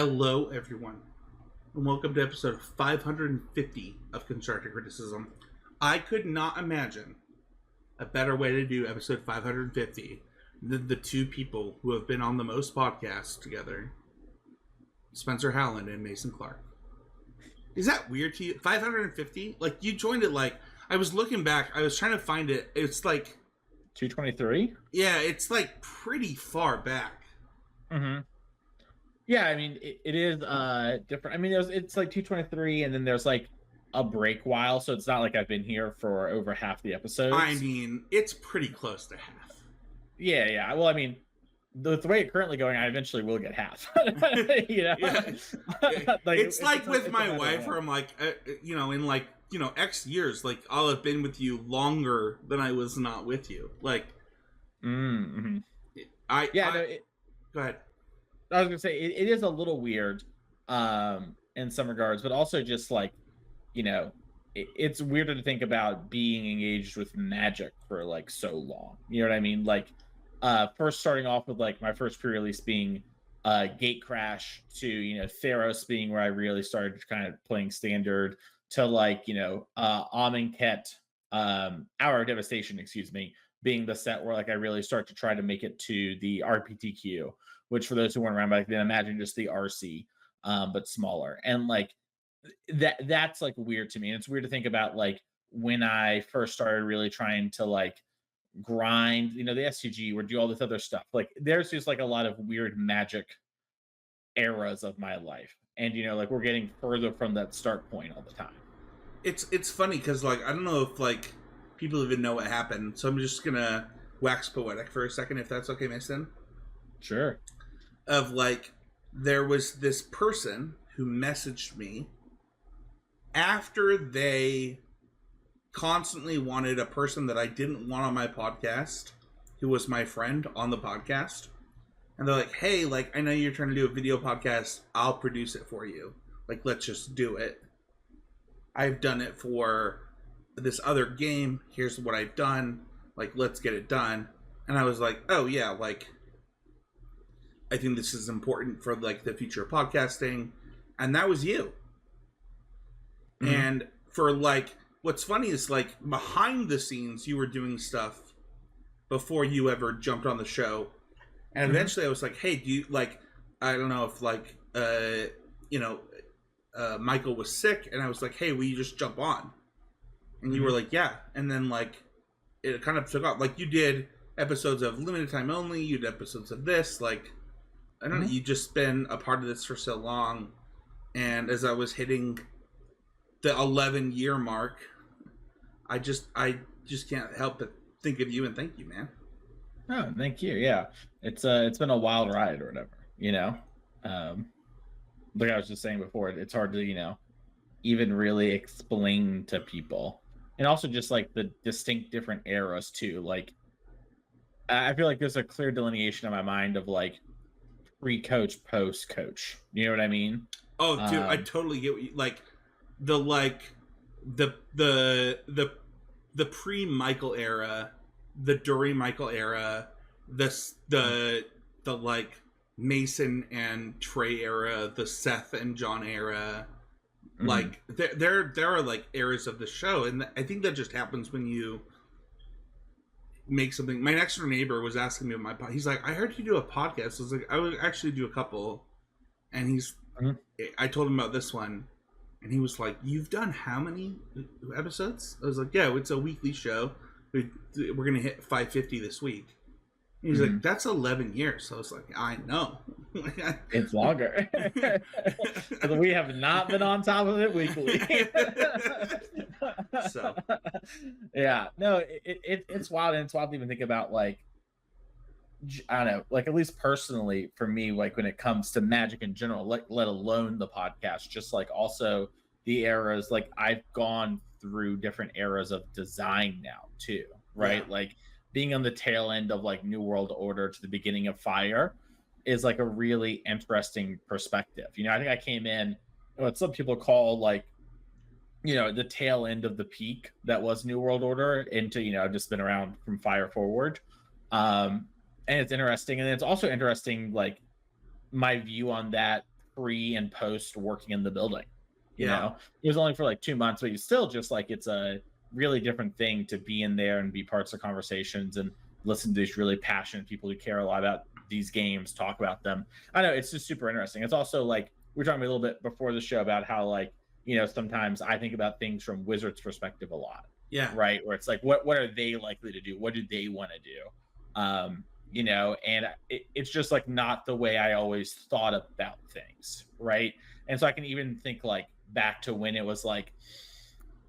Hello, everyone, and welcome to episode 550 of Constructive Criticism. I could not imagine a better way to do episode 550 than the two people who have been on the most podcasts together, Spencer Howland and Mason Clark. Is that weird to you? 550? Like, you joined it like... I was looking back, I was trying to find it. It's like... 223? Yeah, it's like pretty far back. Mm-hmm. Yeah, I mean, it is different. I mean, it's like 223, and then there's like a break while, so it's not like I've been here for over half the episodes. I mean, it's pretty close to half. Yeah. Well, I mean, the way it's currently going, I eventually will get half. You know? Yeah. Like, it's like with my wife, where I'm like, in X years, like, I'll have been with you longer than I was not with you. Like, mm-hmm. Go ahead. I was gonna say it is a little weird in some regards, but also just like, it's weirder to think about being engaged with magic for like so long. You know what I mean? Like first starting off with like my first pre-release being Gate Crash, to Theros being where I really started kind of playing standard, to like Amonkhet, Hour of Devastation, being the set where like I really start to try to make it to the RPTQ, which for those who weren't around back then, imagine just the RC, but smaller. And like that's like weird to me. And it's weird to think about like when I first started really trying to like grind, the SCG or do all this other stuff. Like there's just like a lot of weird magic eras of my life. And like we're getting further from that start point all the time. It's funny because like I don't know if like people even know what happened. So I'm just gonna wax poetic for a second, if that's okay, Mason. Sure. Of like, there was this person who messaged me after they constantly wanted a person that I didn't want on my podcast, who was my friend, on the podcast. And they're like, hey, like, I know you're trying to do a video podcast. I'll produce it for you. Like, let's just do it. I've done it for this other game. Here's what I've done. Like, let's get it done. And I was like, oh, yeah, like, I think this is important for like the future of podcasting. And that was you. Mm-hmm. And for like, what's funny is like behind the scenes, you were doing stuff before you ever jumped on the show. And eventually I was like, hey, do you like, I don't know if like, Michael was sick. And I was like, hey, will you just jump on? And you were like, yeah. And then like, it kind of took off. Like you did episodes of Limited Time Only. You did episodes of this, like, I don't know, you just been a part of this for so long. And as I was hitting the 11-year mark, I just can't help but think of you and thank you, man. Oh, thank you. Yeah. It's been a wild ride or whatever, like I was just saying before, it's hard to, even really explain to people. And also just like the distinct different eras too. Like I feel like there's a clear delineation in my mind of like pre-coach, post-coach. You know what I mean? Oh, dude, I totally get what you like. The pre-Michael era, the during Michael era, the like Mason and Trey era, the Seth and John era. Like there are like eras of the show, and I think that just happens when you make something. My next door neighbor was asking me about he's like, I heard you do a podcast. I was like, I would actually do a couple. And I told him about this one, and he was like, you've done how many episodes? I was like, yeah, it's a weekly show. We're gonna hit 550 this week. And he's like, that's 11 years. So I was like, I know. It's longer. We have not been on top of it weekly. So yeah, no, it's wild. And it's wild to even think about, like, I don't know, like, at least personally for me, like when it comes to magic in general, like let alone the podcast, just like also the eras, like I've gone through different eras of design now too, right? Yeah. Like being on the tail end of like New World Order to the beginning of Fire is like a really interesting perspective. I think I came in what some people call like, the tail end of the peak that was New World Order into, I've just been around from Fire forward. And it's interesting. And it's also interesting, like my view on that pre and post working in the building. You Yeah. know, it was only for like 2 months, but you still just like it's a really different thing to be in there and be parts of conversations and listen to these really passionate people who care a lot about these games, talk about them. I know it's just super interesting. It's also like we were talking a little bit before the show about how like, you know, sometimes I think about things from Wizards' perspective a lot, Yeah. right? Where it's like, what are they likely to do? What do they want to do? You know, and it's just like not the way I always thought about things, right? And so I can even think like back to when it was like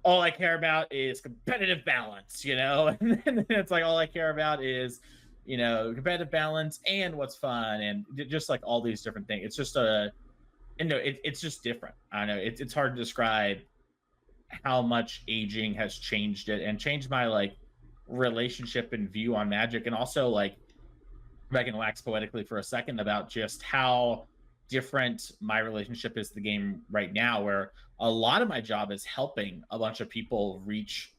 all I care about is competitive balance, you know, and then it's like all I care about is, you know, competitive balance and what's fun and just like all these different things. It's just a, and no, it's just different. I know it's hard to describe how much aging has changed it and changed my like relationship and view on Magic, and also like if I can wax poetically for a second about just how different my relationship is to the game right now, where a lot of my job is helping a bunch of people reach.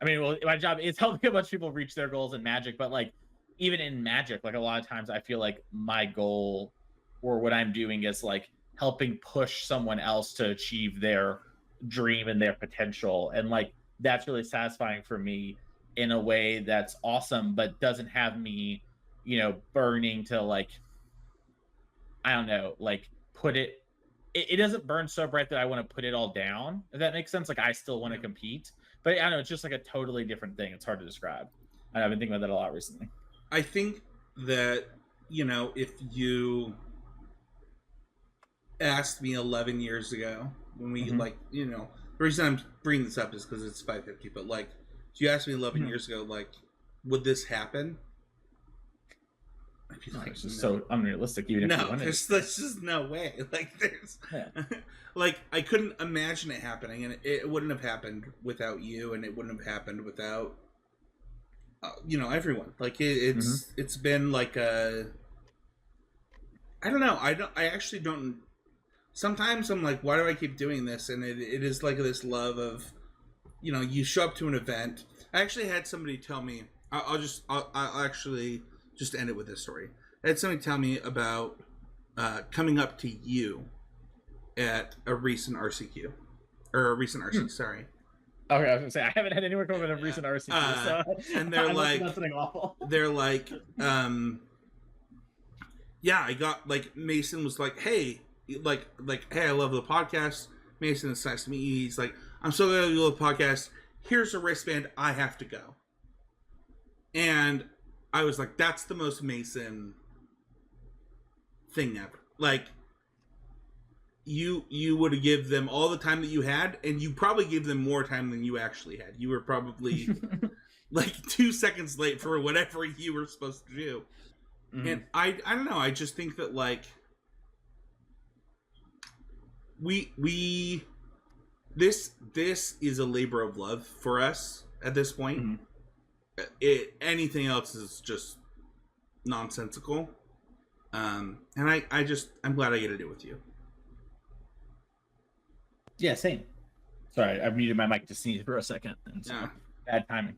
I mean, well, my job is helping a bunch of people reach their goals in Magic, but like even in Magic, like a lot of times I feel like my goal or what I'm doing is like helping push someone else to achieve their dream and their potential. And like that's really satisfying for me in a way that's awesome, but doesn't have me, you know, burning to like, I don't know, like put it doesn't burn so bright that I want to put it all down. If that makes sense. Like I still want to compete, but I don't know, it's just like a totally different thing. It's hard to describe. And I've been thinking about that a lot recently. I think that, you know, if you asked me 11 years ago when we like, you know, the reason I'm bringing this up is because it's 550, but like if you asked me 11 years ago, like, would this happen? I'd be like, it's just so unrealistic. Even if you wanted, there's just no way. Like there's like I couldn't imagine it happening, and it wouldn't have happened without you, and it wouldn't have happened without you know, everyone. Like it's been like a, I don't know. I actually don't. Sometimes I'm like, why do I keep doing this? And it is like this love of, you know, you show up to an event. I actually had somebody tell me. I'll actually just end it with this story. I had somebody tell me about coming up to you at a recent RCQ or a recent RC. Sorry. Okay, I was gonna say I haven't had anyone come in a recent RCQ, so and they're like, something awful. They're like, yeah, I got like Mason was like, hey, hey, I love the podcast. Mason, it's nice to meet you. He's like, I'm so glad you love the podcast. Here's a wristband. I have to go. And I was like, that's the most Mason thing ever. Like, you would give them all the time that you had, and you probably gave them more time than you actually had. You were probably like 2 seconds late for whatever you were supposed to do. And I don't know. I just think that like this is a labor of love for us at this point. Anything else is just nonsensical. And I'm glad I get to do it with you. Yeah, same. Sorry, I muted my mic to sneeze for a second. So bad timing.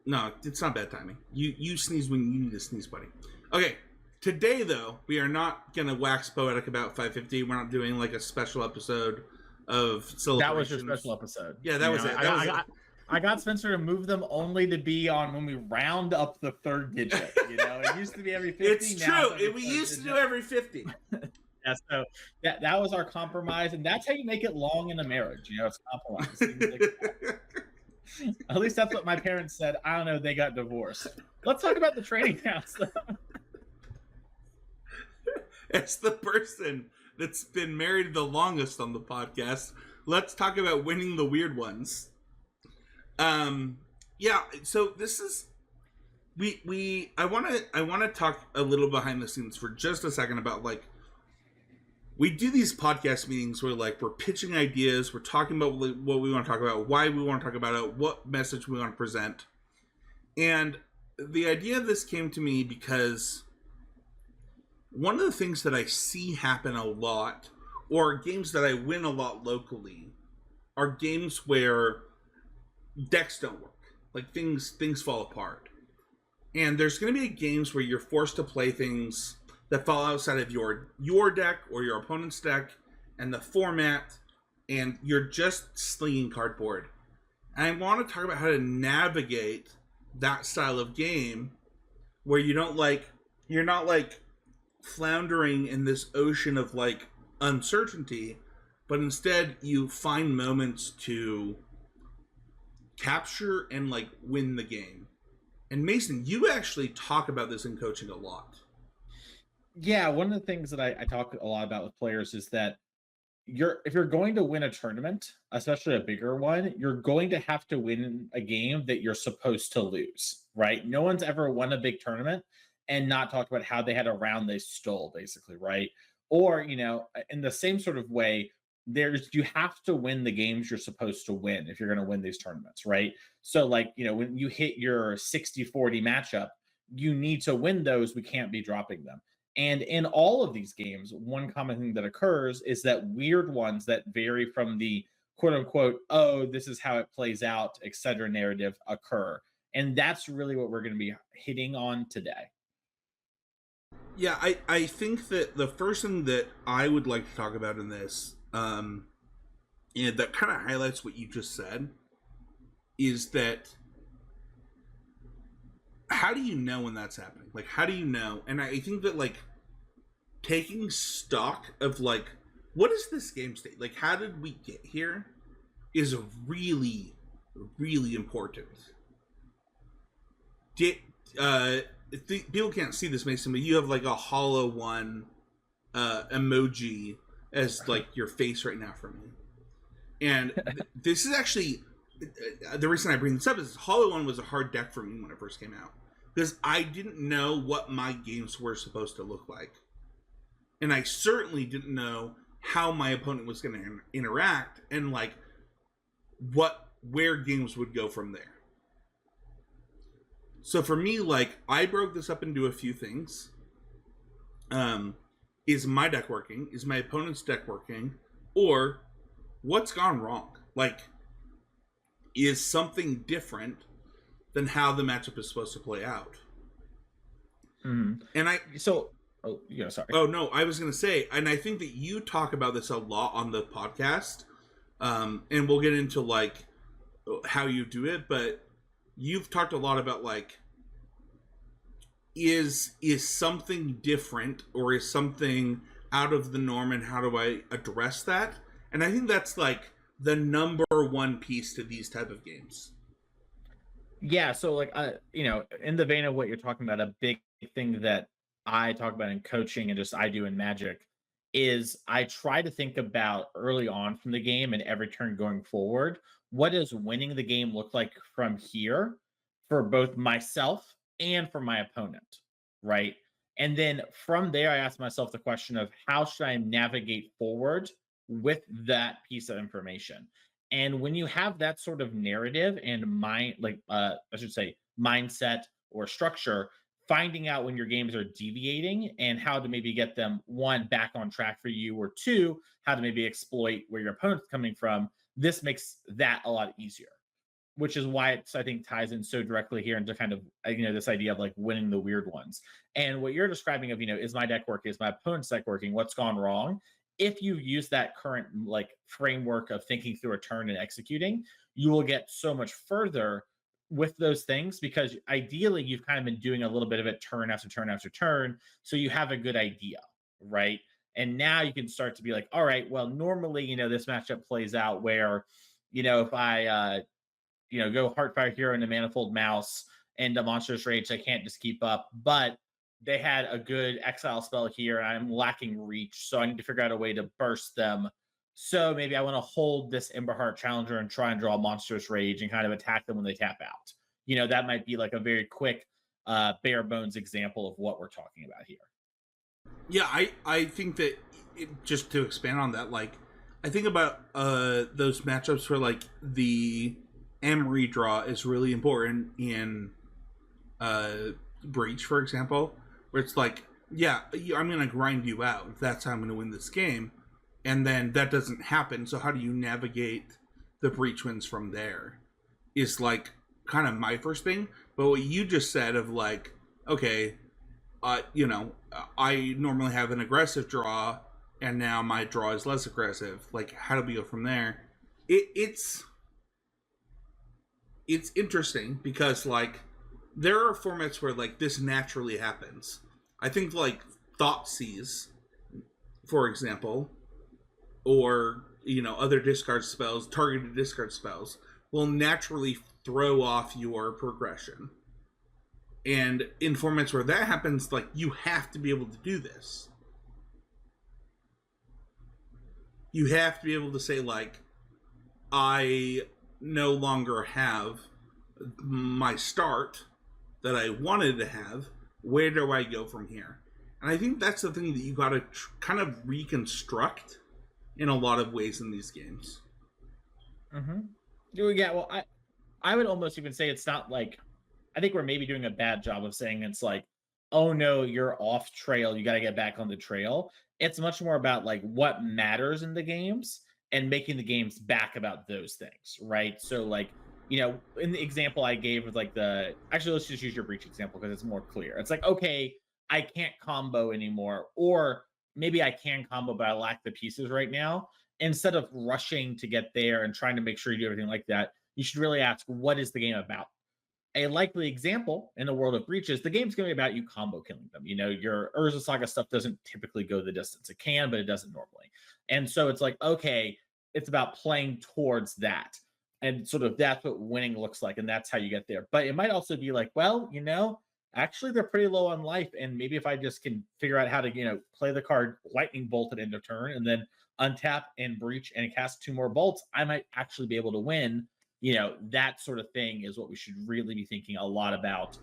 No, it's not bad timing. You sneeze when you need to sneeze, buddy. Okay, today though, we are not gonna wax poetic about 550. We're not doing like a special episode of celebration. That was your special episode. Yeah, that was it. I got Spencer to move them only to be on when we round up the third digit. You know, it used to be every 50. It's true. We used to do every 50. Yeah, so that was our compromise, and that's how you make it long in a marriage. You know, it's compromise. At least that's what my parents said. I don't know. They got divorced. Let's talk about the trading house. As the person that's been married the longest on the podcast, let's talk about winning the weird ones. Yeah. So this is I want to talk a little behind the scenes for just a second about like. We do these podcast meetings where like we're pitching ideas, we're talking about what we want to talk about, why we want to talk about it, what message we want to present. And the idea of this came to me because one of the things that I see happen a lot, or games that I win a lot locally, are games where decks don't work. Like things fall apart. And there's going to be games where you're forced to play things that fall outside of your deck or your opponent's deck and the format, and you're just slinging cardboard. And I want to talk about how to navigate that style of game where you're not like floundering in this ocean of like uncertainty, but instead you find moments to capture and like win the game. And Mason, you actually talk about this in coaching a lot. Yeah, one of the things that I talk a lot about with players is that if you're going to win a tournament, especially a bigger one, you're going to have to win a game that you're supposed to lose, right? No one's ever won a big tournament and not talked about how they had a round they stole, basically, right? Or, in the same sort of way, you have to win the games you're supposed to win if you're going to win these tournaments, right? So, like, when you hit your 60-40 matchup, you need to win those. We can't be dropping them. And in all of these games, one common thing that occurs is that weird ones that vary from the quote unquote, oh, this is how it plays out, etc. narrative occur. And that's really what we're going to be hitting on today. Yeah, I think that the first thing that I would like to talk about in this, and that kind of highlights what you just said, is that how do you know when that's happening? Like, how do you know? And I think that, like, taking stock of, like, what is this game state? Like, how did we get here is really, really important. People can't see this, Mason, but you have, like, a hollow one emoji as, like, your face right now for me. And this is actually... the reason I bring this up is Hollow One was a hard deck for me when it first came out, because I didn't know what my games were supposed to look like, and I certainly didn't know how my opponent was going to interact and like where games would go from there. So for me, like, I broke this up into a few things. Is my deck working? Is my opponent's deck working? Or what's gone wrong? Like, is something different than how the matchup is supposed to play out? Mm-hmm. Sorry. Oh no, I was going to say, and I think that you talk about this a lot on the podcast, and we'll get into like how you do it, but you've talked a lot about like, is something different or is something out of the norm, and how do I address that? And I think that's like the number one piece to these type of games. Yeah, so like in the vein of what you're talking about, a big thing that I talk about in coaching and just I do in Magic is I try to think about early on from the game and every turn going forward, what does winning the game look like from here for both myself and for my opponent, right? And then from there, I ask myself the question of how should I navigate forward with that piece of information. And when you have that sort of narrative and I should say mindset or structure, finding out when your games are deviating and how to maybe get them, one, back on track for you, or two, how to maybe exploit where your opponent's coming from, this makes that a lot easier. Which is why it's, I think, ties in so directly here into kind of, this idea of like winning the weird ones. And what you're describing of, is my deck working? Is my opponent's deck working? What's gone wrong? If you use that current like framework of thinking through a turn and executing, you will get so much further with those things, because ideally you've kind of been doing a little bit of it turn after turn after turn. So you have a good idea, right? And now you can start to be like, all right, well, normally, this matchup plays out where, if I, go Heartfire Hero into Manifold Mouse and a Monstrous Rage, I can't just keep up. But they had a good exile spell here, and I'm lacking reach, so I need to figure out a way to burst them. So maybe I want to hold this Emberheart Challenger and try and draw Monstrous Rage and kind of attack them when they tap out. That might be like a very quick, bare bones example of what we're talking about here. Yeah, I think that just to expand on that, like, I think about those matchups where like the M redraw is really important in Breach, for example, where it's like, yeah, I'm going to grind you out. That's how I'm going to win this game. And then that doesn't happen. So how do you navigate the Breach wins from there is like kind of my first thing. But what you just said of like, okay, I normally have an aggressive draw, and now my draw is less aggressive. Like, how do we go from there? It's interesting because like there are formats where like this naturally happens. I think like Thoughtseize, for example, or other discard spells, targeted discard spells, will naturally throw off your progression. And in formats where that happens, like you have to be able to do this. You have to be able to say like, I no longer have my start that I wanted to have. Where do I go from here? And I think that's the thing that you got to kind of reconstruct in a lot of ways in these games. Mm-hmm. Yeah, well, I would almost even say it's not like, I think we're maybe doing a bad job of saying it's like, oh no, you're off trail, you got to get back on the trail. It's much more about like what matters in the games and making the games back about those things, right? So like, in the example I gave with like actually let's just use your breach example because it's more clear. It's like, okay, I can't combo anymore, or maybe I can combo, but I lack the pieces right now. Instead of rushing to get there and trying to make sure you do everything like that, you should really ask, what is the game about? A likely example in the world of breaches, the game's going to be about you combo killing them. Your Urza Saga stuff doesn't typically go the distance. It can, but it doesn't normally. And so it's like, okay, it's about playing towards that. And sort of that's what winning looks like. And that's how you get there. But it might also be like, well, actually they're pretty low on life. And maybe if I just can figure out how to, play the card lightning bolt at end of turn and then untap and breach and cast 2 more bolts, I might actually be able to win. That sort of thing is what we should really be thinking a lot about.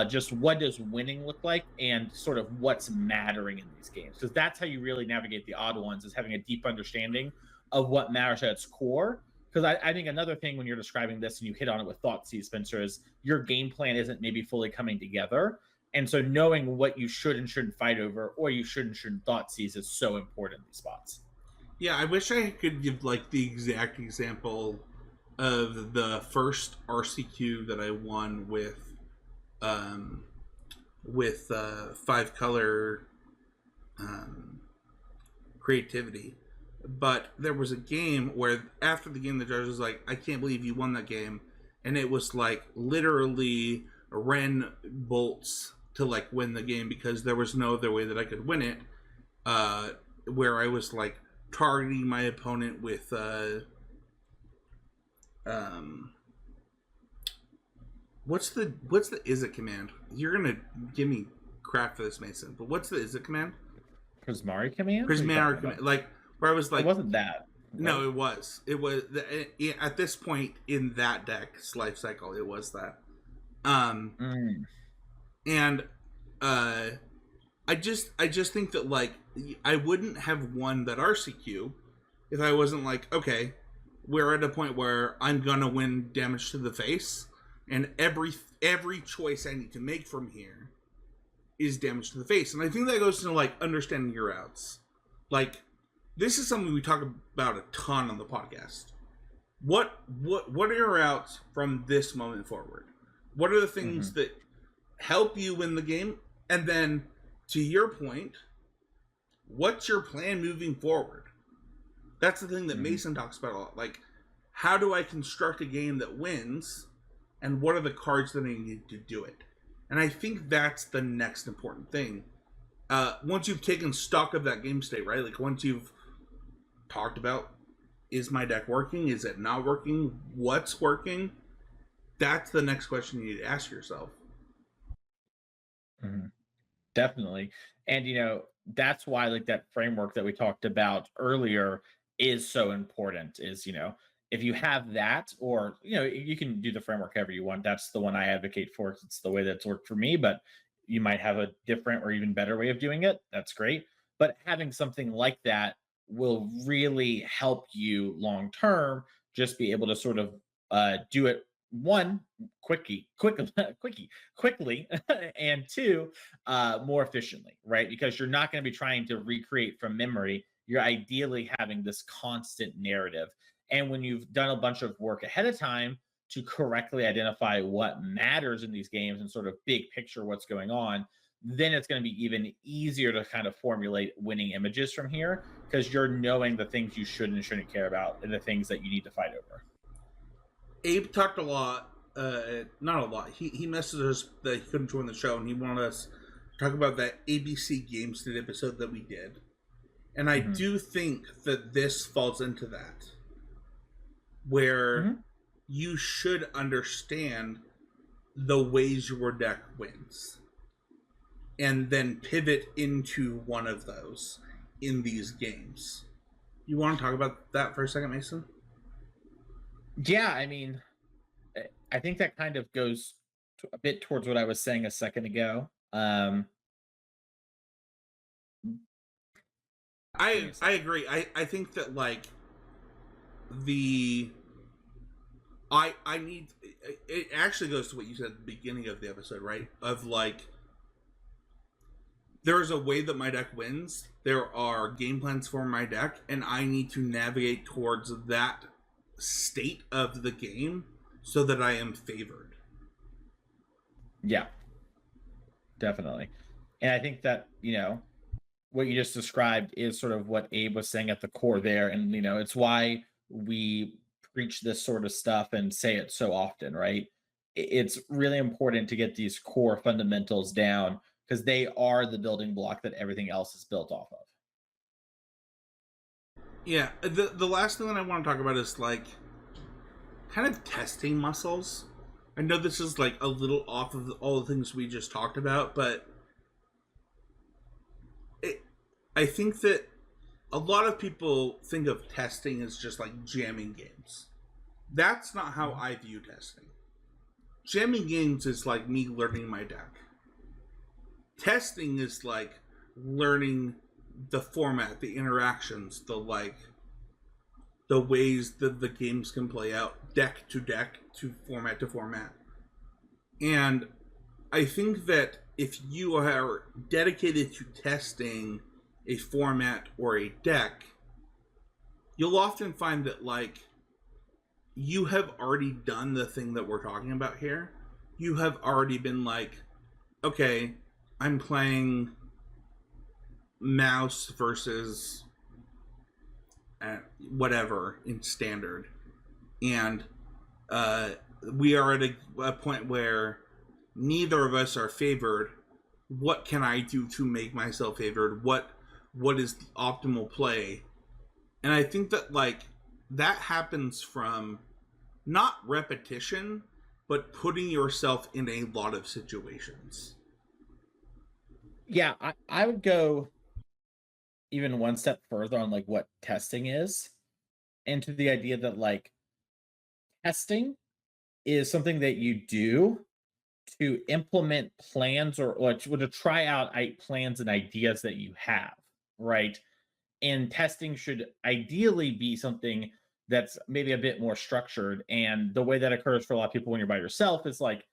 Just what does winning look like and sort of what's mattering in these games, because that's how you really navigate the odd ones, is having a deep understanding of what matters at its core. Because I think another thing when you're describing this, and you hit on it with Thoughtseize, Spencer, is your game plan isn't maybe fully coming together. And so knowing what you should and shouldn't fight over, or you should and shouldn't Thoughtseize, is so important in these spots. Yeah, I wish I could give like the exact example of the first RCQ that I won with 5-color creativity. But there was a game where after the game the judge was like, I can't believe you won that game. And it was like literally Ren bolts to like win the game because there was no other way that I could win it. Where I was like targeting my opponent with what's the is it command? You're gonna give me crap for this, Mason, but what's the is it command? Prismari command? Prismari command. Like where I was like, it wasn't that. No, it was. It was at this point in that deck's life cycle. It was that. And I just think that like I wouldn't have won that RCQ if I wasn't like, okay, we're at a point where I'm gonna win damage to the face, and every choice I need to make from here is damage to the face. And I think that goes to like understanding your outs. Like this is something we talk about a ton on the podcast. What are your outs from this moment forward? What are the things that help you win the game? And then to your point, what's your plan moving forward? That's the thing that Mason talks about a lot. Like, how do I construct a game that wins? And what are the cards that I need to do it? And I think that's the next important thing. Once you've taken stock of that game state, right? Like, once you've talked about, is my deck working? Is it not working? What's working? That's the next question you need to ask yourself. Definitely. And, that's why like that framework that we talked about earlier is so important, is, if you have that, or, you can do the framework however you want. That's the one I advocate for. It's the way that's worked for me, but you might have a different or even better way of doing it. That's great. But having something like that will really help you long term, just be able to sort of do it, one, quickly, and two, more efficiently, right? Because you're not going to be trying to recreate from memory. You're ideally having this constant narrative. And when you've done a bunch of work ahead of time to correctly identify what matters in these games and sort of big picture what's going on, then it's going to be even easier to kind of formulate winning images from here because you're knowing the things you should and shouldn't care about and the things that you need to fight over. Abe talked a lot, not a lot. He messaged us that he couldn't join the show, and he wanted us to talk about that ABC Games Did episode that we did. And I do think that this falls into that, where you should understand the ways your deck wins, and then pivot into one of those in these games. You want to talk about that for a second, Mason? Yeah, I mean, I think that kind of goes a bit towards what I was saying a second ago. I agree. I think that like the I need it actually goes to what you said at the beginning of the episode, right? Of like there's a way that my deck wins. There are game plans for my deck, and I need to navigate towards that state of the game so that I am favored. Yeah, definitely. And I think that, what you just described is sort of what Abe was saying at the core there. And, it's why we preach this sort of stuff and say it so often, right? It's really important to get these core fundamentals down because they are the building block that everything else is built off of. Yeah, the last thing that I want to talk about is like kind of testing muscles. I know this is like a little off of all the things we just talked about, but I think that a lot of people think of testing as just like jamming games. That's not how I view testing. Jamming games is like me learning my deck. Testing is like learning the format, the interactions, the ways that the games can play out, deck to format. And I think that if you are dedicated to testing a format or a deck, you'll often find that like you have already done the thing that we're talking about here. You have already been like, okay, I'm playing mouse versus whatever in standard, and we are at a point where neither of us are favored. What can I do to make myself favored? What is the optimal play? And I think that like that happens from not repetition, but putting yourself in a lot of situations. Yeah, I would go even one step further on like what testing is, and to the idea that like testing is something that you do to implement plans or to try out plans and ideas that you have, right? And testing should ideally be something that's maybe a bit more structured. And the way that occurs for a lot of people when you're by yourself is like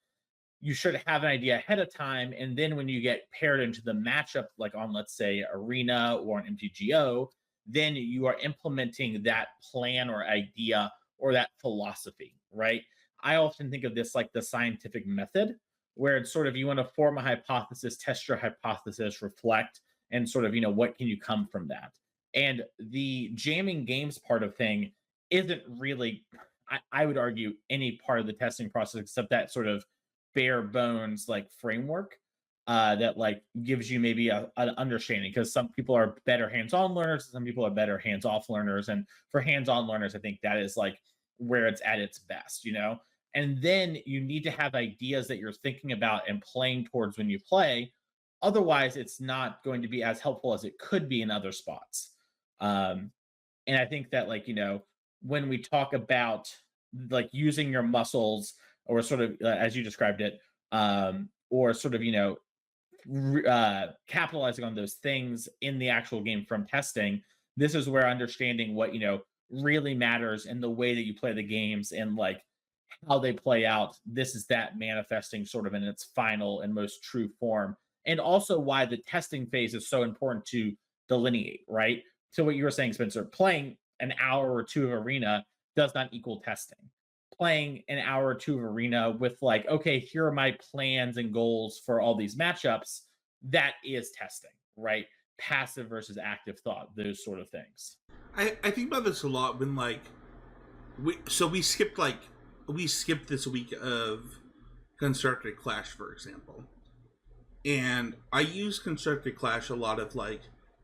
you should have an idea ahead of time. And then when you get paired into the matchup, like on, let's say, Arena or an MTGO, then you are implementing that plan or idea or that philosophy, right? I often think of this like the scientific method, where it's sort of you want to form a hypothesis, test your hypothesis, reflect, and sort of, what can you come from that? And the jamming games part of thing isn't really, I would argue, any part of the testing process except that sort of bare bones like framework that like gives you maybe an understanding because some people are better hands-on learners, some people are better hands-off learners, and for hands-on learners, I think that is like where it's at its best, and then you need to have ideas that you're thinking about and playing towards when you play. Otherwise, it's not going to be as helpful as it could be in other spots. Um, and I think that, like, when we talk about like using your muscles or sort of as you described it, or sort of, capitalizing on those things in the actual game from testing, this is where understanding what, really matters in the way that you play the games and like how they play out. This is that manifesting sort of in its final and most true form. And also why the testing phase is so important to delineate, right? So what you were saying, Spencer, playing an hour or two of Arena does not equal testing. Playing an hour or two of Arena with like, okay, here are my plans and goals for all these matchups that is testing, right? Passive versus active thought, those sort of things. I think about this a lot when like we skipped this week of constructed clash, for example, and I use constructed clash a lot of like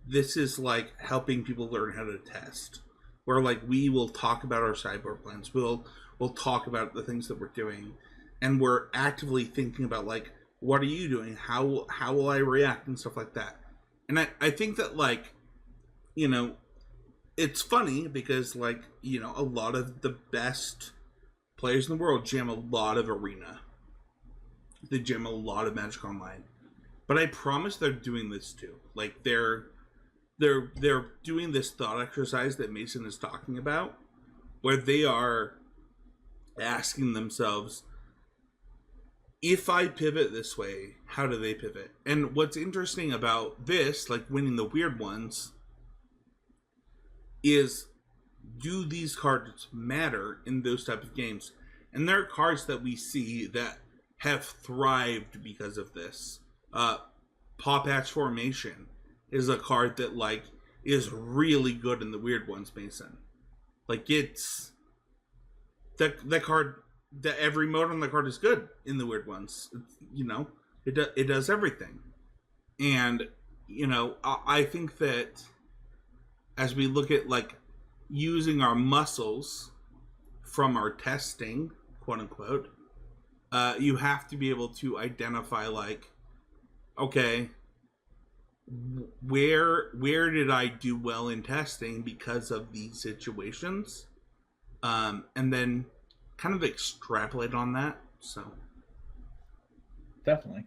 this is like helping people learn how to test, where like we will talk about our cyber plans, we'll talk about the things that we're doing, and we're actively thinking about like what are you doing, how will I react and stuff like that. And I think that like, you know, it's funny because like, you know, a lot of the best players in the world jam a lot of arena, they jam a lot of Magic Online, but I promise they're doing this too. Like they're doing this thought exercise that Mason is talking about, where they are asking themselves, if I pivot this way, how do they pivot? And what's interesting about this, like winning the weird ones, is do these cards matter in those type of games? And there are cards that we see that have thrived because of this. Paw Patch Formation is a card that like is really good in the weird ones, Mason. Like it's that card, that every mode on the card is good in the weird ones. It's, you know, it does everything. And you know, I think that as we look at like using our muscles from our testing, quote unquote, you have to be able to identify like, okay, where did I do well in testing because of these situations, and then kind of extrapolate on that. So Definitely.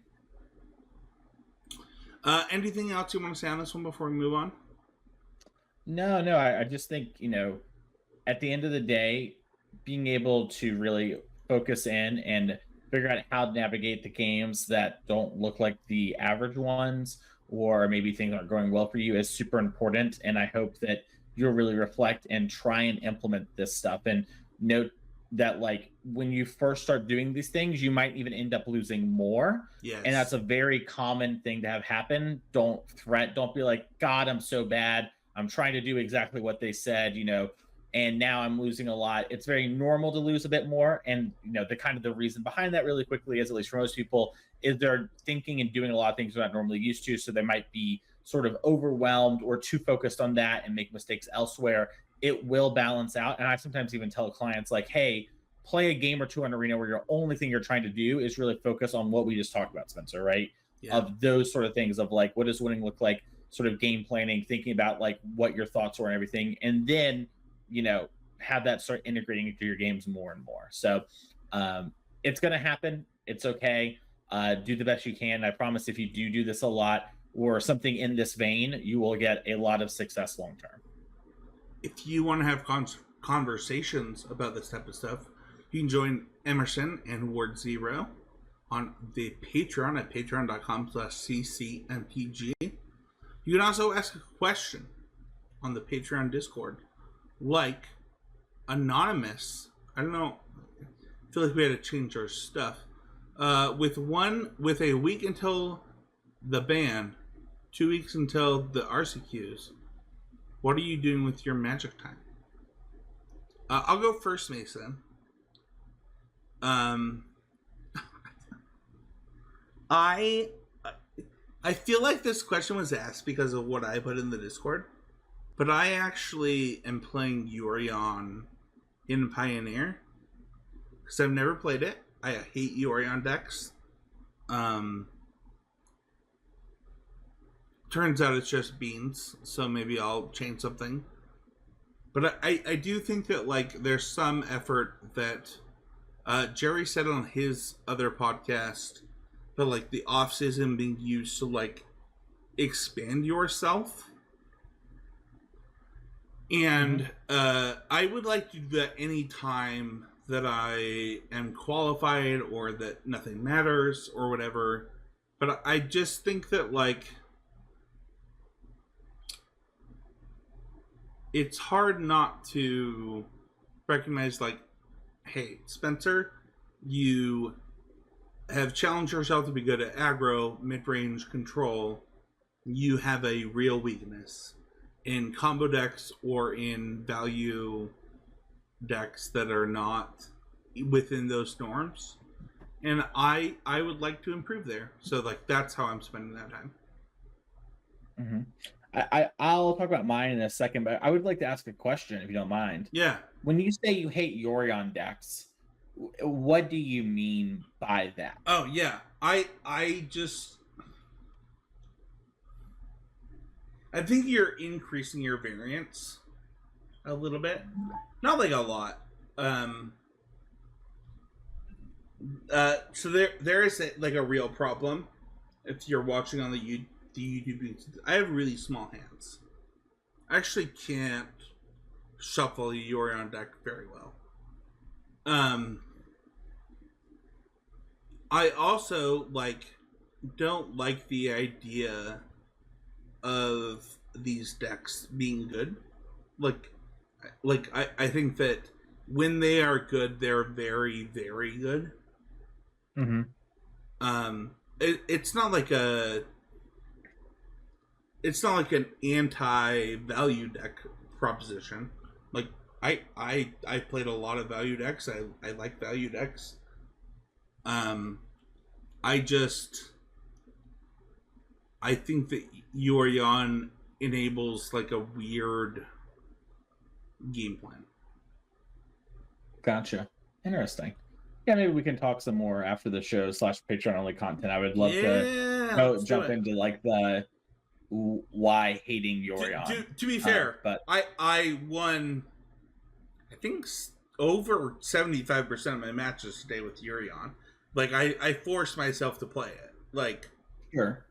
anything else you want to say on this one before we move on? No, no, I just think, at the end of the day, being able to really focus in and figure out how to navigate the games that don't look like the average ones, or maybe things aren't going well for you, is super important. And I hope that you'll really reflect and try and implement this stuff. And note that, like, when you first start doing these things, you might even end up losing more. And that's Yes. a very common thing to have happen. Don't be like, God, I'm so bad. I'm trying to do exactly what they said, and now I'm losing a lot. It's very normal to lose a bit more. And, the reason behind that, really quickly, is, at least for most people, is they're thinking and doing a lot of things they're not normally used to. So they might be sort of overwhelmed or too focused on that and make mistakes elsewhere. It will balance out. And I sometimes even tell clients, like, hey, play a game or two on Arena where your only thing you're trying to do is really focus on what we just talked about, Spencer, right? Yeah. Of those sort of things, of like, what does winning look like? Sort of game planning, thinking about like what your thoughts were and everything, and then have that start integrating into your games more and more. So it's going to happen. It's okay. Do the best you can. I promise, if you do this a lot or something in this vein, you will get a lot of success long term. If you want to have conversations about this type of stuff, you can join Emerson and Ward Zero on the Patreon at patreon.com/ccmpg. You can also ask a question on the Patreon Discord, like Anonymous. I don't know. I feel like we had to change our stuff. With a week until the ban, 2 weeks until the RCQs. What are you doing with your magic time? I'll go first, Mason. I feel like this question was asked because of what I put in the Discord, but I actually am playing Yorion in Pioneer because I've never played it. I hate Yorion decks. Turns out it's just beans, so maybe I'll change something. But I do think that like there's some effort that Jerry said on his other podcast, but like the off season being used to like expand yourself. And I would like to do that any time that I am qualified or that nothing matters or whatever. But I just think that like it's hard not to recognize like, hey, Spencer, you have challenged yourself to be good at aggro, mid-range control, you have a real weakness in combo decks or in value decks that are not within those norms. And I would like to improve there. So like that's how I'm spending that time. Mm-hmm. I'll talk about mine in a second, but I would like to ask a question if you don't mind. Yeah. When you say you hate Yorion decks, what do you mean by that? Oh yeah. I think you're increasing your variance a little bit. Not like a lot. So there is like a real problem if you're watching on the YouTube. I have really small hands. I actually can't shuffle a Yorion deck very well. I also don't like the idea of these decks being good. I think that when they are good, they're very, very good. Mm-hmm. It's not like an anti-value deck proposition. Like I played a lot of value decks. I like value decks. I think that Yorion enables like a weird game plan. Gotcha. Interesting. Yeah, maybe we can talk some more after the show / Patreon only content. I would love to jump into like the why hating Yorion. To be fair, but I won, I think over 75% of my matches today with Yorion. Like I forced myself to play it. Like sure.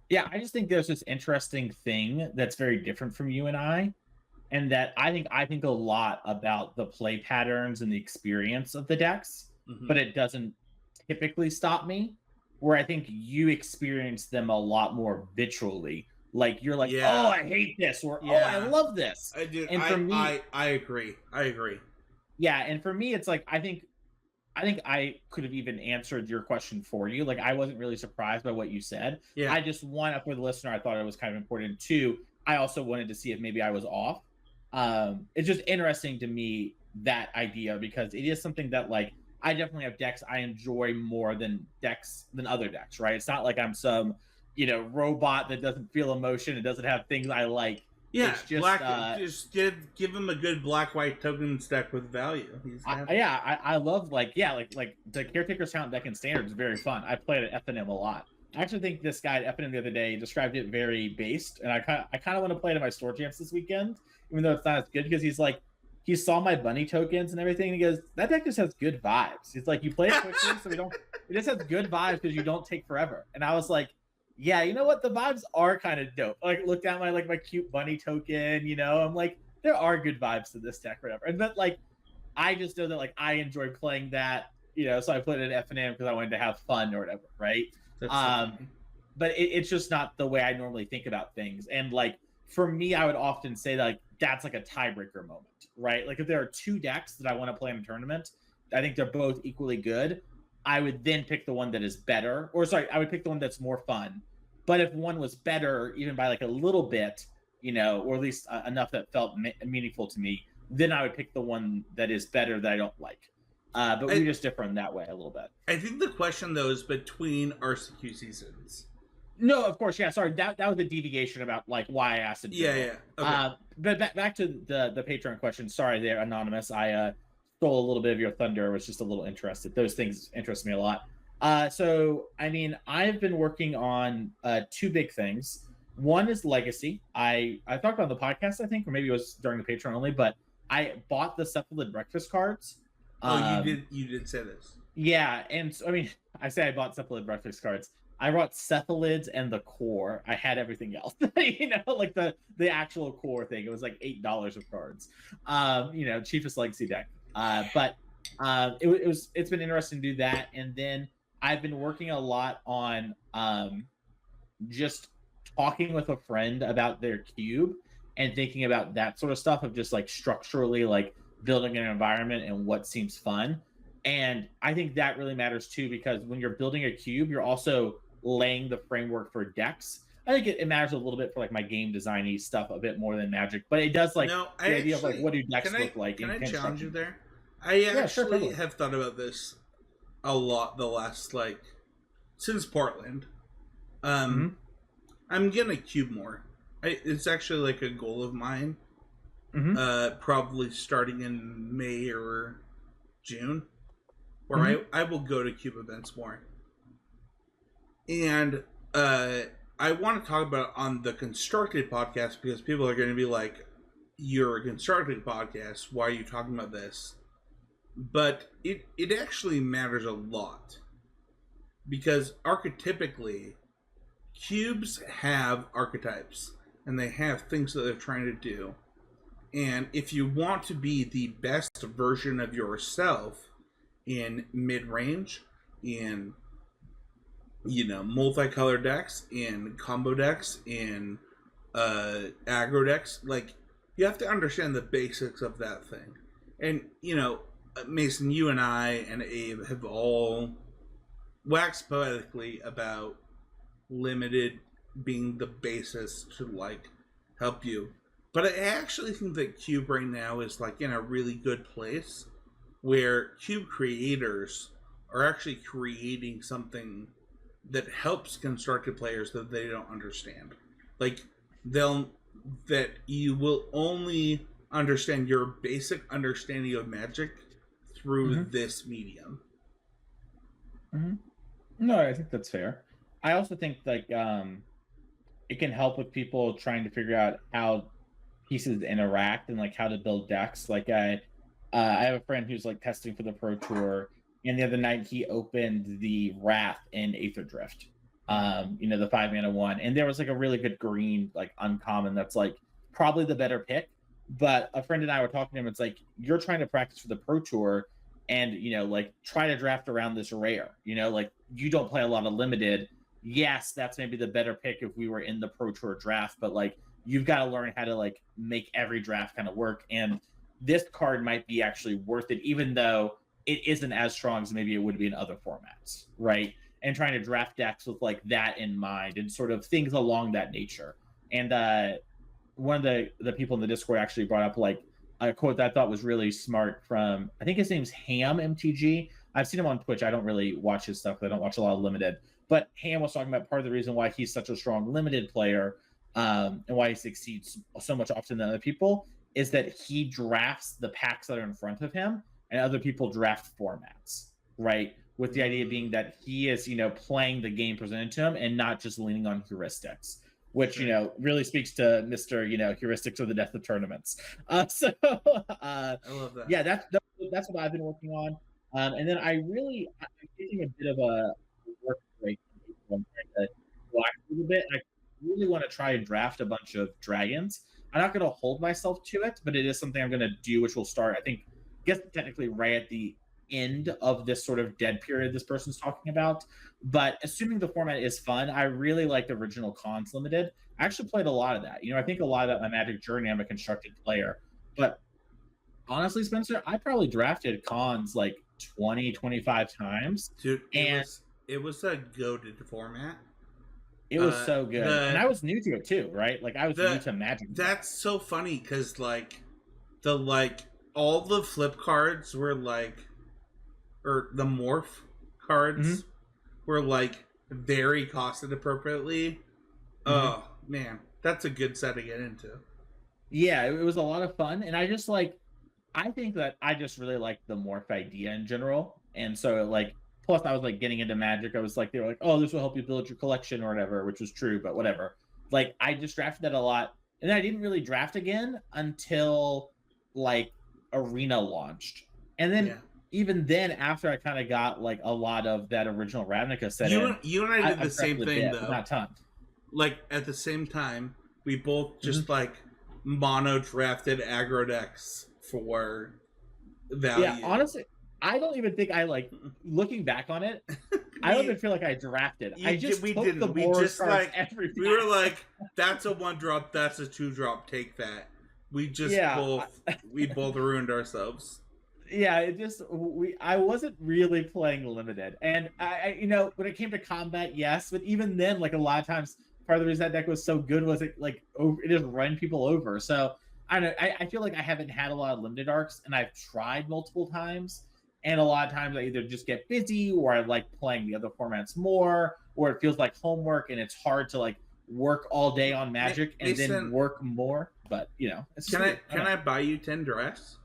Yeah, I just think there's this interesting thing that's very different from you and I, and that I think a lot about the play patterns and the experience of the decks, but it doesn't typically stop me. Where I think you experience them a lot more visually. Like you're like, oh, I hate this, or oh, I love this. I do. And for me, I agree. Yeah, and for me, it's like I think I could have even answered your question for you. Like I wasn't really surprised by what you said. Yeah. I just one for the listener, I thought it was kind of important. Two, I also wanted to see if maybe I was off. It's just interesting to me, that idea, because it is something that like I definitely have decks I enjoy more than other decks, right? It's not like I'm some, robot that doesn't feel emotion. It doesn't have things I like. Yeah, it's just just give him a good black-white tokens deck with value. I love like the Caretaker Talent deck in Standard is very fun. I played at FNM a lot. I actually think this guy at FNM the other day described it very based, and I kind of want to play it in my store champs this weekend, even though it's not as good, because he's like, he saw my bunny tokens and everything, and he goes, that deck just has good vibes. He's like, you play it quickly, so it just has good vibes because you don't take forever. And I was like, yeah, you know what? The vibes are kind of dope. Like, looked at my cute bunny token, I'm like, there are good vibes to this deck, or whatever. And then like, I just know that like I enjoy playing that, so I played it at FNM because I wanted to have fun or whatever, right? But it's just not the way I normally think about things. And like for me, I would often say that, like that's like a tiebreaker moment, right? Like if there are two decks that I want to play in a tournament, I think they're both equally good. I would then pick the one that is better, I would pick the one that's more fun. But if one was better, even by like a little bit, or at least enough that felt meaningful to me, then I would pick the one that is better that I don't like. But we just differ in that way a little bit. I think the question though is between RCQ seasons. No, of course, yeah. Sorry, that was a deviation about like why I asked it. Yeah. Okay. But back to the Patreon question. Sorry, there, anonymous. I stole a little bit of your thunder. I was just a little interested. Those things interest me a lot. So I mean, I've been working on two big things. One is Legacy. I talked on the podcast, I think, or maybe it was during the Patreon only, but I bought the Cephalid breakfast cards. You did say this. Yeah, and so, I mean, I say I bought Cephalid breakfast cards. I brought cephalids and the core. I had everything else, like the actual core thing. It was like $8 of cards. Cheapest Legacy deck. But it's been interesting to do that. And then I've been working a lot on just talking with a friend about their cube and thinking about that sort of stuff of just like structurally like building an environment and what seems fun. And I think that really matters too, because when you're building a cube, you're also laying the framework for decks. I think it matters a little bit for like my game designy stuff a bit more than Magic, but it does like No, I the idea of like actually what do decks look like can in I challenge you construction. there? I Yeah, sure, actually totally. have thought about this a lot the last like since Portland. Um, Hmm. I'm gonna cube more. It's actually like a goal of mine. Hmm. Probably starting in May or June, where Hmm. I will go to cube events more. And uh, I want to talk about it on the constructed podcast because people are going to be like, "You're a constructed podcast. Why are you talking about this?" But it actually matters a lot because archetypically, cubes have archetypes and they have things that they're trying to do. And if you want to be the best version of yourself in mid range, in multicolored decks, in combo decks, in aggro decks, like you have to understand the basics of that thing. And Mason, you and I and Abe have all waxed poetically about limited being the basis to like help you. But I actually think that Cube right now is like in a really good place where Cube creators are actually creating something that helps constructed players that they don't understand. Like they'll that you will only understand your basic understanding of Magic through Hmm. this medium. Hmm. No, I think that's fair. I also think like it can help with people trying to figure out how pieces interact and like how to build decks. Like I have a friend who's like testing for the Pro Tour, and the other night he opened the Wrath in Aether Drift. The 5 mana one, and there was like a really good green like uncommon that's like probably the better pick. But a friend and I were talking to him. It's like you're trying to practice for the Pro Tour, and like try to draft around this rare. Like you don't play a lot of limited. Yes, that's maybe the better pick if we were in the Pro Tour draft, but like you've got to learn how to like make every draft kind of work. And this card might be actually worth it, even though it isn't as strong as maybe it would be in other formats, right? And trying to draft decks with like that in mind and sort of things along that nature. And one of the people in the Discord actually brought up like a quote that I thought was really smart from, I think his name's Ham MTG. I've seen him on Twitch. I don't really watch his stuff. I don't watch a lot of limited. But Ham was talking about part of the reason why he's such a strong limited player, and why he succeeds so much often than other people is that he drafts the packs that are in front of him, and other people draft formats, right? With the idea being that he is, playing the game presented to him and not just leaning on heuristics, which Sure. really speaks to Mister, heuristics or the death of tournaments. So I love that. yeah, that's what I've been working on. And then I'm taking a bit of a work break. I'm trying to relax a little bit. I really want to try and draft a bunch of dragons. I'm not going to hold myself to it, but it is something I'm going to do, which will start, I think, I guess technically right at the end of this sort of dead period this person's talking about. But assuming the format is fun, I really like original cons limited. I actually played a lot of that. I think a lot about my Magic journey. I'm a constructed player, but honestly, Spencer, I probably drafted cons like 20, 25 times, Dude, and it was a goaded format. it was so good. And The I was new to it too, right? Like I was new the to Magic. that's so funny because like all the flip cards were like, or the morph cards Mhm. were like very costed appropriately. Mhm. Oh man, that's a good set to get into. Yeah, it was a lot of fun, and I think that I just really like the morph idea in general, and so like plus I was like getting into Magic. I was like they were like, oh, this will help you build your collection or whatever, which was true, but whatever. Like I just drafted that a lot, and then I didn't really draft again until like Arena launched, and then Yeah, even then after I kind of got like a lot of that original Ravnica set in, you and I did the I've same drafted a thing bit, but though. not a ton. Like at the same time, we both Mhm. just like mono drafted aggro decks for Yeah, value. honestly, I don't even think I like looking back on it. I don't we even feel like I drafted. I just we took the didn't. We Boros just cards like every we were pack. like, that's a one drop, that's a two drop, take that. We just Yeah, both we both ruined ourselves. yeah, it just I wasn't really playing limited, and when it came to combat, yes, but even then, like a lot of times, part of the reason that deck was so good was it like it just ran people over. So I don't know. I feel like I haven't had a lot of limited arcs, and I've tried multiple times, and a lot of times I either just get busy, or I like playing the other formats more, or it feels like homework, and it's hard to like work all day on Magic and then Mason, work more. But it's just can I weird. I don't know. buy you 10 drafts?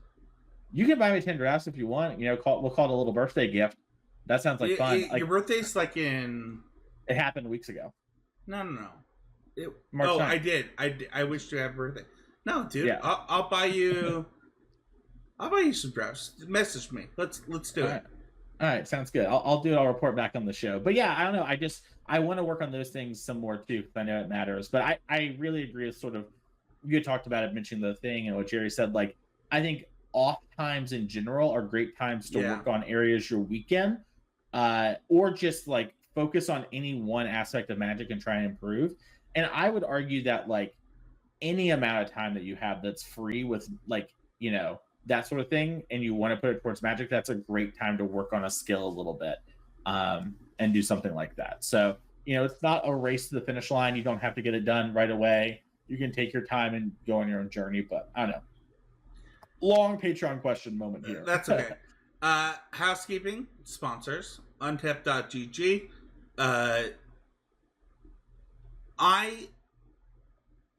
You can buy me 10 drafts if you want. We'll call it a little birthday gift. That sounds like fun. Your Like, birthday's like in it happened weeks ago. no. March Oh, 9th. I did. I wish to have birthday. No, dude. Yeah. I'll buy you. I'll buy you some drafts. Message me. Let's do All it. right. All right. Sounds good. I'll do it. I'll report back on the show. But yeah, I don't know. I want to work on those things some more too, because I know it matters. But I really agree with sort of, you talked about it, mentioning the thing and what Jerry said. Like, I think off times in general are great times to Yeah. work on areas you're weak in, or just like focus on any one aspect of Magic and try and improve. And I would argue that like any amount of time that you have that's free with like that sort of thing, and you want to put it towards Magic, that's a great time to work on a skill a little bit, and do something like that. So it's not a race to the finish line. You don't have to get it done right away. You can take your time and go on your own journey. But I don't know, long Patreon question moment here. That's okay. Housekeeping sponsors untap.gg. I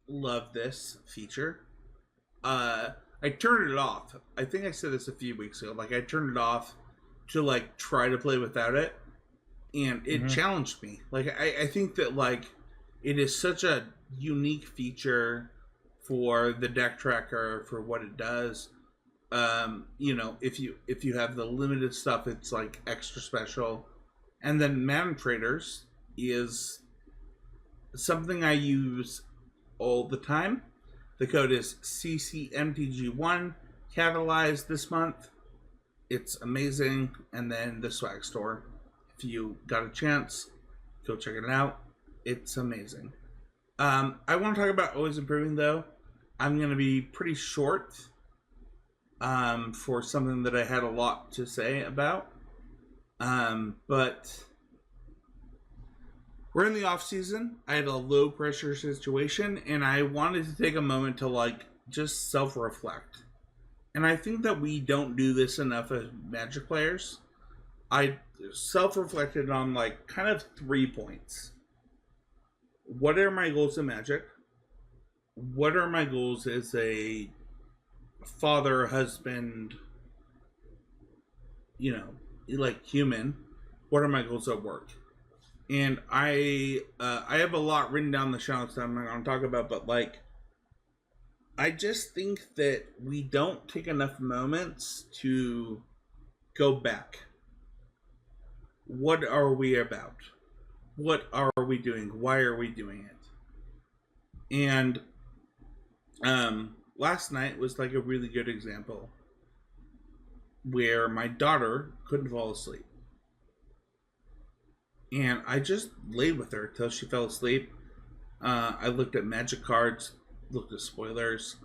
love this feature. I turned it off. I think I said this a few weeks ago. Like, I turned it off to like try to play without it, and it challenged me. Like, I think that like it is such a unique feature for the deck tracker for what it does. If you have the limited stuff, it's like extra special. And then Mana Traders is something I use all the time. The code is CCMTG1, capitalized this month. It's amazing. And then the swag store. If you got a chance, go check it out. It's amazing. I want to talk about always improving, though. I'm going to be pretty short for something that I had a lot to say about. But we're in the off season. I had a low pressure situation, and I wanted to take a moment to like just self reflect. And I think that we don't do this enough as Magic players. I self reflected on like kind of 3 points. What are my goals in Magic? What are my goals as a father, husband, like human? What are my goals at work? And I have a lot written down in the show notes that I'm not going to talk about, but like, I just think that we don't take enough moments to go back. What are we about? What are we doing? Why are we doing it? And last night was like a really good example where my daughter couldn't fall asleep. And I just laid with her till she fell asleep. I looked at Magic cards, looked at spoilers.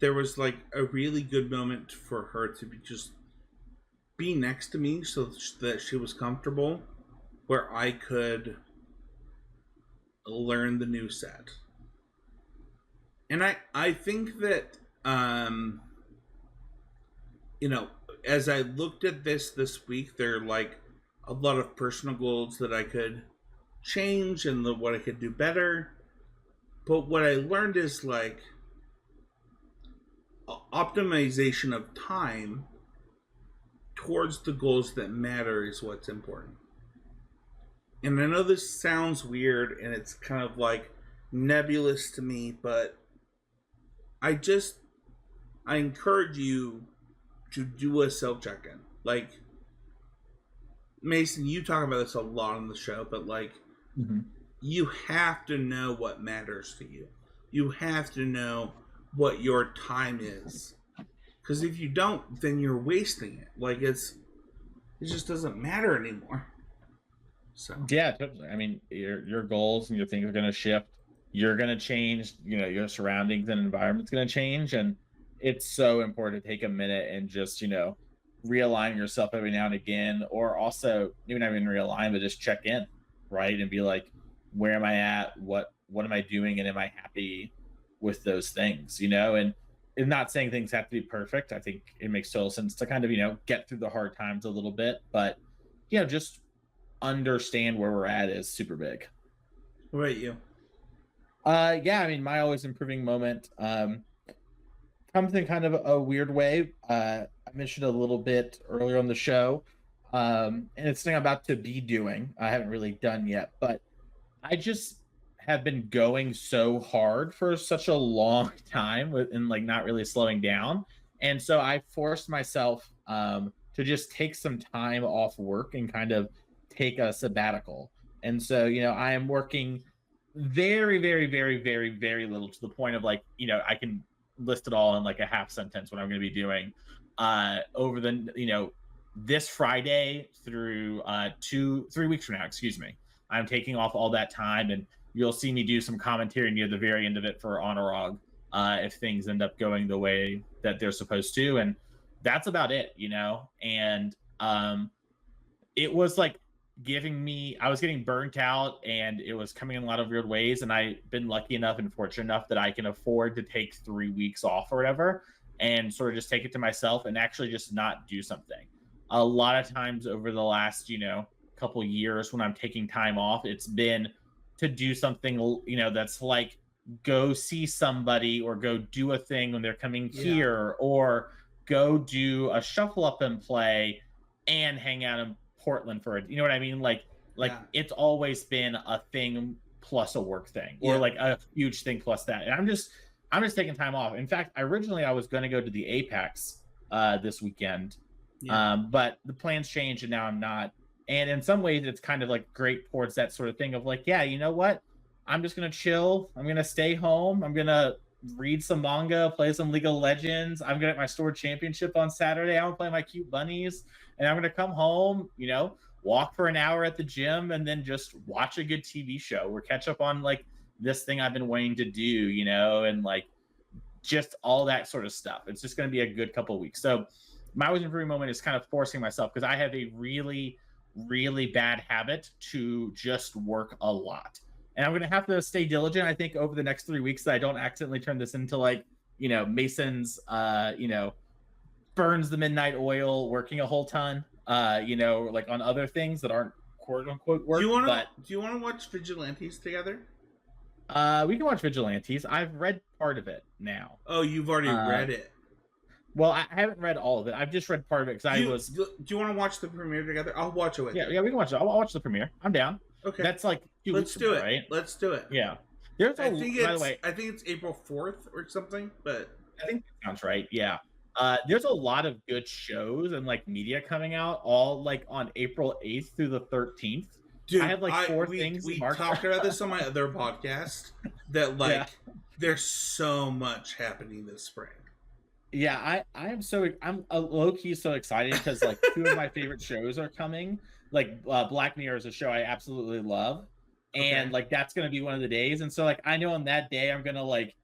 There was like a really good moment for her to be next to me so that she was comfortable, where I could learn the new set. And I think that as I looked at this week, there are like a lot of personal goals that I could change and what I could do better. But what I learned is like optimization of time towards the goals that matter is what's important. And I know this sounds weird and it's kind of like nebulous to me, but I encourage you to do a self check-in. Like, Mason, you talk about this a lot on the show, but like, you have to know what matters to you. You have to know what your time is, because if you don't, then you're wasting it. Like, it just doesn't matter anymore. So yeah, totally. I mean, your goals and your things are going to shift. You're going to change. Your surroundings and environment's going to change, and it's so important to take a minute and just realign yourself every now and again, or also maybe not even realign, but just check in, right? And be like, where am I at? What am I doing? And am I happy with those things? And not saying things have to be perfect. I think it makes total sense to kind of, get through the hard times a little bit, but just understand where we're at is super big. What about you? Yeah, I mean, my always improving moment comes in kind of a weird way. I mentioned a little bit earlier on the show, and it's something I'm about to be doing. I haven't really done yet, but I just have been going so hard for such a long time and like not really slowing down. And so I forced myself to just take some time off work and kind of take a sabbatical. And so, I am working very, very, very, very, very little, to the point of like, I can list it all in like a half sentence what I'm going to be doing over this Friday through 3 weeks from now, excuse me. I'm taking off all that time, and you'll see me do some commentary near the very end of it for Honorog if things end up going the way that they're supposed to. And that's about it. And it was like I was getting burnt out, and it was coming in a lot of weird ways. And I've been lucky enough and fortunate enough that I can afford to take 3 weeks off or whatever, and sort of just take it to myself and actually just not do something. A lot of times over the last, couple years when I'm taking time off, it's been to do something, that's like go see somebody or go do a thing when they're coming here, or go do a shuffle up and play and hang out in Portland for it. You know what I mean? Like it's always been a thing plus a work thing, or like a huge thing plus that. And I'm just taking time off. In fact, originally I was going to go to the Apex this weekend, but the plans changed and now I'm not. And in some ways, it's kind of like great towards that sort of thing of like, yeah, you know what? I'm just going to chill. I'm going to stay home. I'm going to read some manga, play some League of Legends. I'm going to get my store championship on Saturday. I'm going to play my cute bunnies. And I'm going to come home, walk for an hour at the gym, and then just watch a good TV show or catch up on like this thing I've been wanting to do, and like just all that sort of stuff. It's just going to be a good couple of weeks. So my always improving moment is kind of forcing myself, because I have a really, really bad habit to just work a lot. And I'm going to have to stay diligent, I think, over the next 3 weeks, that I don't accidentally turn this into like, Mason's, burns the midnight oil working a whole ton, like on other things that aren't quote unquote work. Do you want to watch Vigilantes together? We can watch Vigilantes. I've read part of it now. Oh, you've already read it. Well, I haven't read all of it. I've just read part of it because Do you want to watch the premiere together? I'll watch it with you. Yeah, we can watch it. I'll watch the premiere. I'm down. Okay. That's like 2 Let's weeks do ago, it. right? Let's do it. Yeah. By the way, I think it's April 4th or something, but I think that sounds right. Yeah. There's a lot of good shows and like media coming out all like on April 8th through the 13th. Dude, I have like four things. We talked about this on my other podcast that like there's so much happening this spring. Yeah, I'm a low key so excited because like two of my favorite shows are coming. Like Black Mirror is a show I absolutely love, and like that's gonna be one of the days. And so like I know on that day I'm gonna like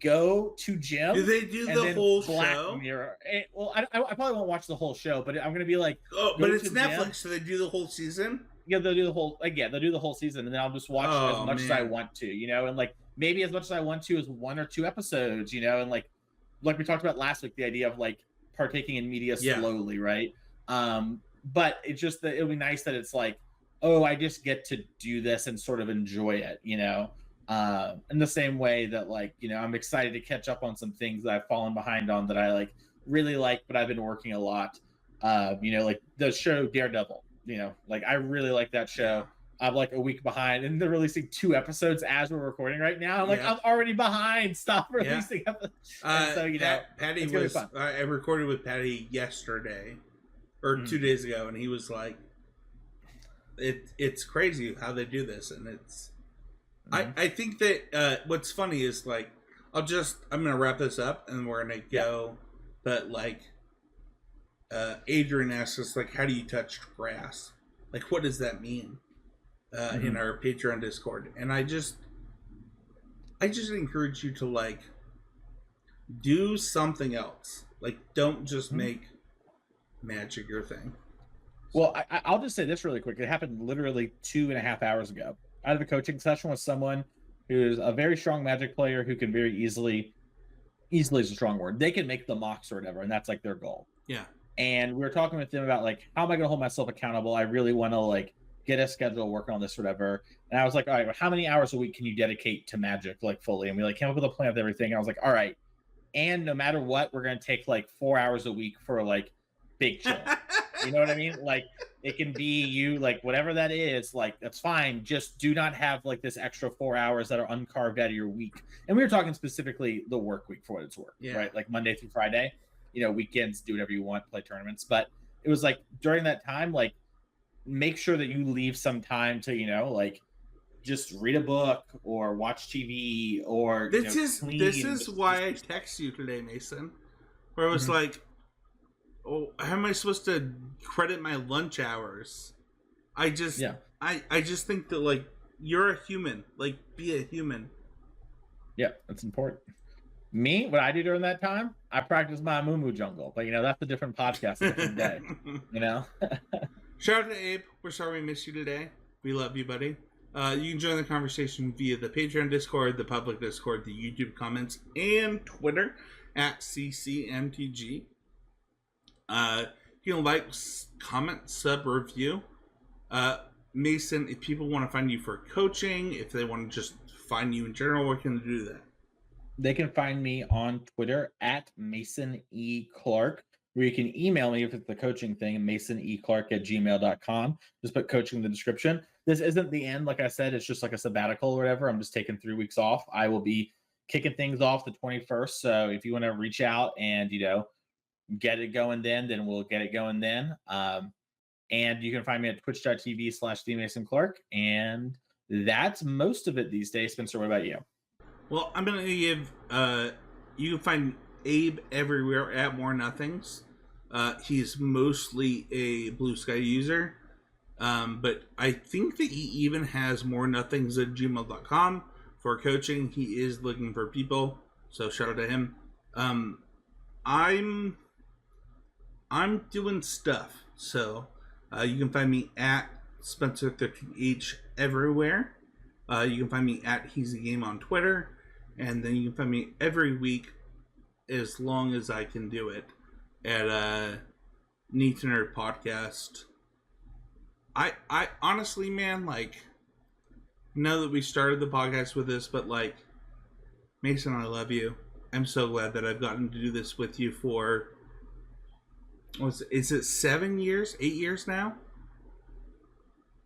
go to gym. Do they do the whole show? Mirror. Well, I probably won't watch the whole show, but I'm gonna be like, but it's Netflix, so they do the whole season. Yeah, they'll do the whole they'll do the whole season, and then I'll just watch it as much as I want to, and like maybe as much as I want to is 1 or 2 episodes, and like we talked about last week, the idea of like partaking in media slowly, right? But it's just that it'll be nice that it's like, oh, I just get to do this and sort of enjoy it, in the same way that like, I'm excited to catch up on some things that I've fallen behind on that I like really like, but I've been working a lot. Like the show Daredevil, like I really like that show. I'm like a week behind, and they're releasing 2 episodes as we're recording right now. I'm like, I'm already behind. Stop releasing episodes. So, Patty was. I recorded with Patty yesterday, or 2 days ago, and he was like, "It's crazy how they do this," and it's. I think that what's funny is like I'm gonna wrap this up, and we're gonna go, but like. Adrian asks us like, "How do you touch grass? Like, what does that mean?" In our Patreon Discord, and I just encourage you to like do something else. Like, don't just make magic your thing. Well, I'll just say this really quick. It happened literally 2.5 hours ago. I had a coaching session with someone who's a very strong magic player who can very easily is a strong word. They can make the mocks or whatever, and that's like their goal. Yeah. And we were talking with them about like, how am I going to hold myself accountable? I really want to like get a schedule, work on this, whatever. And I was like, all right, well, how many hours a week can you dedicate to magic like fully? And we like came up with a plan of everything. And I was like, all right. And no matter what, we're going to take like 4 hours a week for like big chill. You know what I mean? Like it can be you, like whatever that is, like that's fine. Just do not have like this extra 4 hours that are uncarved out of your week. And we were talking specifically the work week for what it's worth, right? Like Monday through Friday, you know, weekends, do whatever you want, play tournaments. But it was like during that time, like make sure that you leave some time to, you know, like just read a book or watch TV or this is why I text you today, Mason, where I was like, oh, how am I supposed to credit my lunch hours? I just think that like you're a human, like be a human. Yeah, that's important. Me, what I do during that time, I practice my Moo Jungle, but you know that's a different podcast, a different day. You know. Shout out to Abe. We're sorry we missed you today. We love you, buddy. You can join the conversation via the Patreon Discord, the public Discord, the YouTube comments, and Twitter at CCMTG. You can like, comment, sub, review. Mason, if people want to find you for coaching, if they want to just find you in general, where can they do that? They can find me on Twitter at Mason E. Clark, where you can email me if it's the coaching thing, masoneclark@gmail.com. Just put coaching in the description. This isn't the end. Like I said, it's just like a sabbatical or whatever. I'm just taking 3 weeks off. I will be kicking things off the 21st. So if you want to reach out and, you know, get it going then we'll get it going then. And you can find me at twitch.tv/TheMasonClark. And that's most of it these days. Spencer, what about you? Well, I'm going to give, you can find Abe everywhere at More Nothings. He's mostly a Blue Sky user. But I think that he even has More Nothings at gmail.com for coaching. He is looking for people. So shout out to him. I'm doing stuff. So, you can find me at Spencer13H everywhere. You can find me at He's a Game on Twitter. And then you can find me every week, as long as I can do it, at Neat to Nerd Podcast. I honestly, man, like, know that we started the podcast with this, but like, Mason, I love you. I'm so glad that I've gotten to do this with you for, is it 7 years, 8 years now?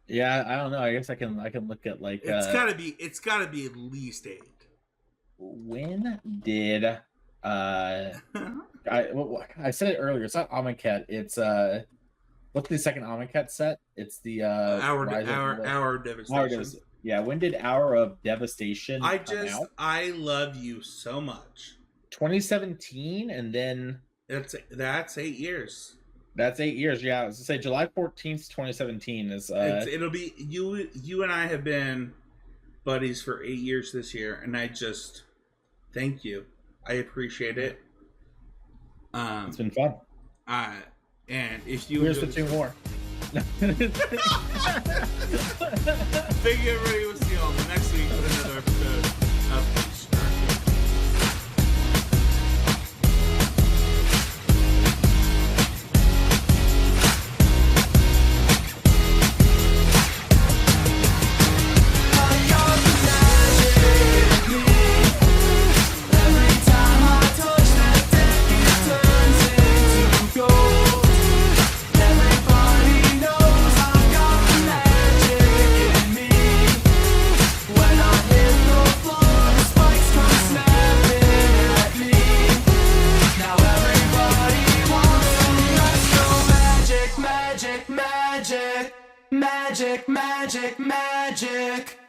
Yeah, I don't know. I guess I can look at like it's gotta be at least 8. When did I said it earlier, it's not Amonkhet, it's what's the second Amonkhet set? It's the Hour of Devastation. Yeah, when did Hour of Devastation come out? I love you so much. 2017, and then that's 8 years. That's 8 years, yeah. I was gonna say July 14th, 2017 is it'll be you and I have been buddies for 8 years this year, and I just thank you. I appreciate it. It's been fun. And if you here's the 2 more. Thank you, everybody. We'll see you all next week with another episode of magic.